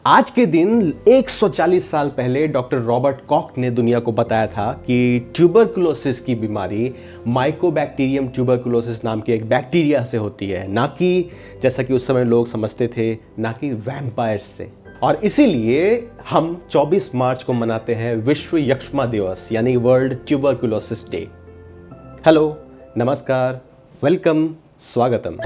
आज के दिन 140 साल पहले डॉक्टर रॉबर्ट कॉक ने दुनिया को बताया था कि ट्यूबरकुलोसिस की बीमारी माइकोबैक्टीरियम ट्यूबरकुलोसिस नाम के एक बैक्टीरिया से होती है, ना कि जैसा कि उस समय लोग समझते थे, ना कि वैम्पायर्स से। और इसीलिए हम 24 मार्च को मनाते हैं विश्व यक्ष्मा दिवस यानी वर्ल्ड ट्यूबरकुलोसिस डे। हेलो, नमस्कार, वेलकम, स्वागतम।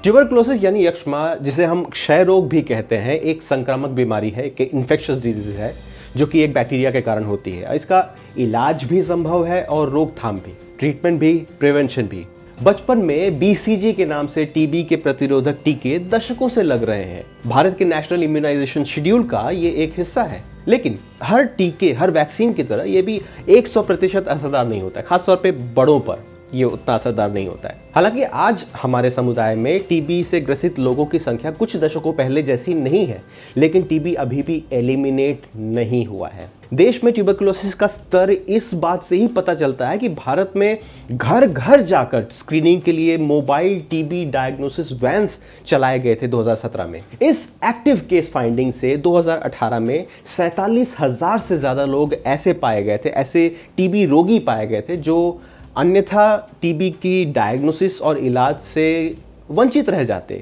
ट्यूबरकुलोसिस यानी यक्ष्मा, जिसे हम क्षय रोग भी कहते हैं, एक संक्रामक बीमारी है, एक इन्फेक्शियस डिजीज है जो कि एक बैक्टीरिया के कारण होती है। इसका इलाज भी संभव है और रोकथाम भी, ट्रीटमेंट भी, प्रिवेंशन भी। बचपन में बीसीजी के नाम से टीबी के प्रतिरोधक टीके दशकों से लग रहे हैं। भारत के नेशनल इम्यूनाइजेशन शेड्यूल का ये एक हिस्सा है। लेकिन हर टीके, हर वैक्सीन की तरह ये भी 100% असरदार नहीं होता है। खासतौर पे बड़ों पर ये उतना असरदार नहीं होता है। हालांकि आज हमारे समुदाय में टीबी से ग्रसित लोगों की संख्या कुछ दशकों पहले जैसी नहीं है, लेकिन टीबी अभी भी एलिमिनेट नहीं हुआ है। देश में ट्यूबरकुलोसिस का स्तर इस बात से ही पता चलता है कि भारत में घर घर जाकर स्क्रीनिंग के लिए मोबाइल टीबी डायग्नोसिस वैन्स चलाए गए थे 2017 में। इस एक्टिव केस फाइंडिंग से 2018 में 47,000 से ज्यादा लोग ऐसे पाए गए थे, ऐसे टीबी रोगी पाए गए थे जो अन्यथा टीबी की डायग्नोसिस और इलाज से वंचित रह जाते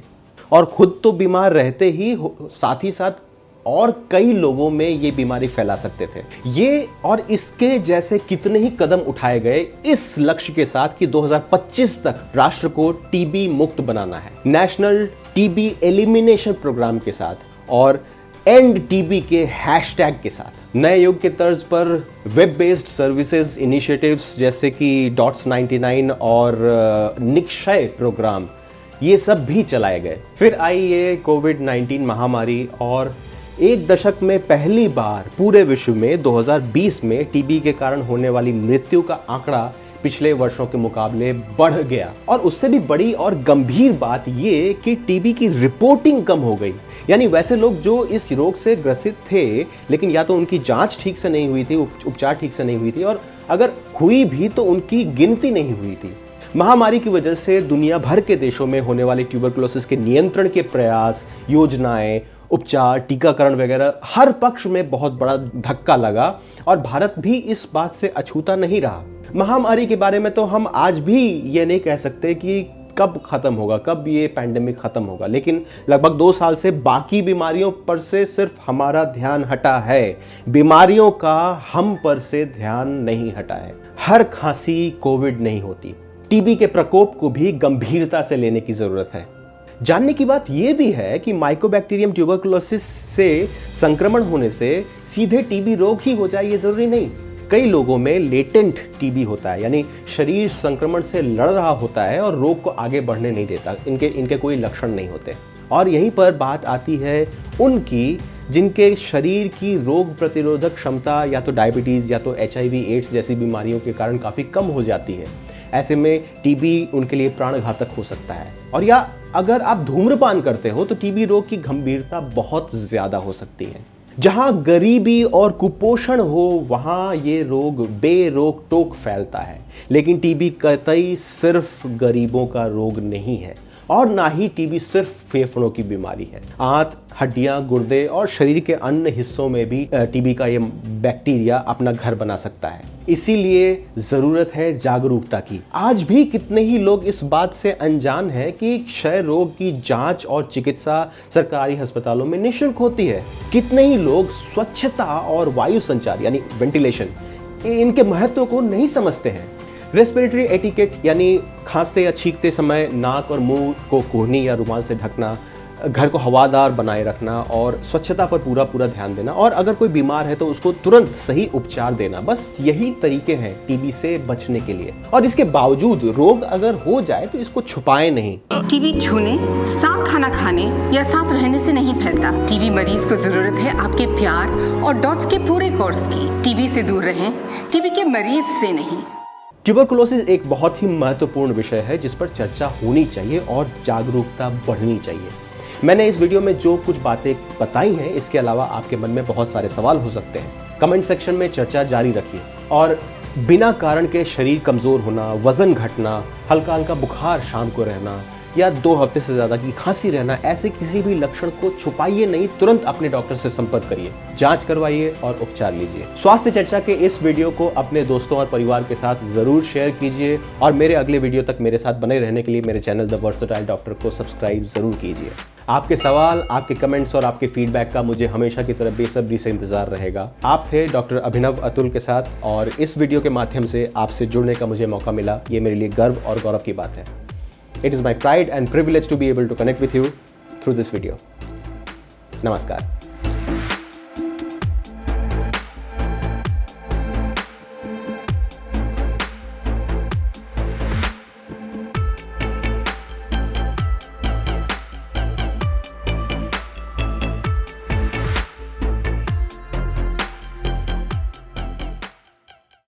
और खुद तो बीमार रहते ही साथ ही साथ और कई लोगों में ये बीमारी फैला सकते थे। ये और इसके जैसे कितने ही कदम उठाए गए इस लक्ष्य के साथ कि 2025 तक राष्ट्र को टीबी मुक्त बनाना है, नेशनल टीबी एलिमिनेशन प्रोग्राम के साथ और एंड टीबी के हैशटैग के साथ। नए युग के तर्ज पर वेब बेस्ड सर्विसेज इनिशिएटिव्स जैसे कि .99 और निक्षय प्रोग्राम, ये सब भी चलाए गए। फिर आई ये कोविड-19 महामारी और एक दशक में पहली बार पूरे विश्व में 2020 में टीबी के कारण होने वाली मृत्यु का आंकड़ा पिछले वर्षों के मुकाबले बढ़ गया। और उससे भी बड़ी और गंभीर बात ये कि टीबी की रिपोर्टिंग कम हो गई। यानी वैसे लोग जो इस रोग से ग्रसित थे, लेकिन या तो उनकी जांच ठीक से नहीं हुई थी, उपचार ठीक से नहीं हुई थी, और अगर हुई भी तो उनकी गिनती नहीं हुई थी। महामारी की वजह से दुनिया भर के देशों में होने वाले ट्यूबरकुलोसिस के नियंत्रण के प्रयास, योजनाएं, उपचार, टीकाकरण वगैरह हर पक्ष में बहुत बड़ा धक्का लगा और भारत भी इस बात से अछूता नहीं रहा। महामारी के बारे में तो हम आज भी ये नहीं कह सकते कि कब खत्म होगा, कब ये पैंडेमिक खत्म होगा, लेकिन लगभग 2 साल से बाकी बीमारियों पर से सिर्फ हमारा ध्यान हटा है, बीमारियों का हम पर से ध्यान नहीं हटा है। हर खांसी कोविड नहीं होती। टीबी के प्रकोप को भी गंभीरता से लेने की जरूरत है। जानने की बात यह भी है कि माइकोबैक्टीरियम ट्यूबरकुलोसिस से संक्रमण होने से सीधे टीबी रोग ही हो जाए ये जरूरी नहीं। कई लोगों में लेटेंट टीबी होता है, यानी शरीर संक्रमण से लड़ रहा होता है और रोग को आगे बढ़ने नहीं देता, इनके कोई लक्षण नहीं होते। और यहीं पर बात आती है उनकी जिनके शरीर की रोग प्रतिरोधक क्षमता या तो डायबिटीज या तो HIV एड्स जैसी बीमारियों के कारण काफ़ी कम हो जाती है। ऐसे में टीबी उनके लिए प्राणघातक हो सकता है। और या अगर आप धूम्रपान करते हो तो टीबी रोग की गंभीरता बहुत ज़्यादा हो सकती है। जहां गरीबी और कुपोषण हो वहां ये रोग बेरोक टोक फैलता है। लेकिन टीबी कतई सिर्फ गरीबों का रोग नहीं है और ना ही टीबी सिर्फ फेफड़ों की बीमारी है। आंत, हड्डियां, गुर्दे और शरीर के अन्य हिस्सों में भी टीबी का ये बैक्टीरिया अपना घर बना सकता है। इसीलिए जरूरत है जागरूकता की। आज भी कितने ही लोग इस बात से अनजान हैं कि क्षय रोग की जांच और चिकित्सा सरकारी अस्पतालों में निःशुल्क होती है। कितने ही लोग स्वच्छता और वायु संचार यानी वेंटिलेशन, इनके महत्व को नहीं समझते हैं। रेस्पिरेटरी एटिकेट यानी खांसते या छींकते समय नाक और मुंह को कोहनी या रुमाल से ढकना, घर को हवादार बनाए रखना और स्वच्छता पर पूरा ध्यान देना, और अगर कोई बीमार है तो उसको तुरंत सही उपचार देना। बस यही तरीके हैं टीबी से बचने के लिए। और इसके बावजूद रोग अगर हो जाए तो इसको छुपाएं नहीं। टीबी छूने, साथ खाना खाने या साथ रहने से नहीं फैलता। टीबी मरीज को जरूरत है आपके प्यार और डॉट्स के पूरे कोर्स की। टीबी से दूर रहें, टीबी के मरीज से नहीं। ट्यूबरकुलोसिस एक बहुत ही महत्वपूर्ण विषय है जिस पर चर्चा होनी चाहिए और जागरूकता बढ़नी चाहिए। मैंने इस वीडियो में जो कुछ बातें बताई हैं, इसके अलावा आपके मन में बहुत सारे सवाल हो सकते हैं। कमेंट सेक्शन में चर्चा जारी रखिए। और बिना कारण के शरीर कमजोर होना, वजन घटना, हल्का हल्का बुखार शाम को रहना, या 2 हफ्ते से ज़्यादा की खांसी रहना, ऐसे किसी भी लक्षण को छुपाइए नहीं, तुरंत अपने डॉक्टर से संपर्क करिए, जांच करवाइए और उपचार लीजिए। स्वास्थ्य चर्चा के इस वीडियो को अपने दोस्तों और परिवार के साथ ज़रूर शेयर कीजिए और मेरे अगले वीडियो तक मेरे साथ बने रहने के लिए मेरे चैनल द वर्सेटाइल डॉक्टर को सब्सक्राइब ज़रूर कीजिए। आपके सवाल, आपके कमेंट्स और आपके फीडबैक का मुझे हमेशा की तरह बेसब्री से इंतजार रहेगा। आप थे डॉक्टर अभिनव अतुल के साथ और इस वीडियो के माध्यम से आपसे जुड़ने का मुझे मौका मिला, ये मेरे लिए गर्व और गौरव की बात है। It is my pride and privilege to be able to connect with you through this video. Namaskar.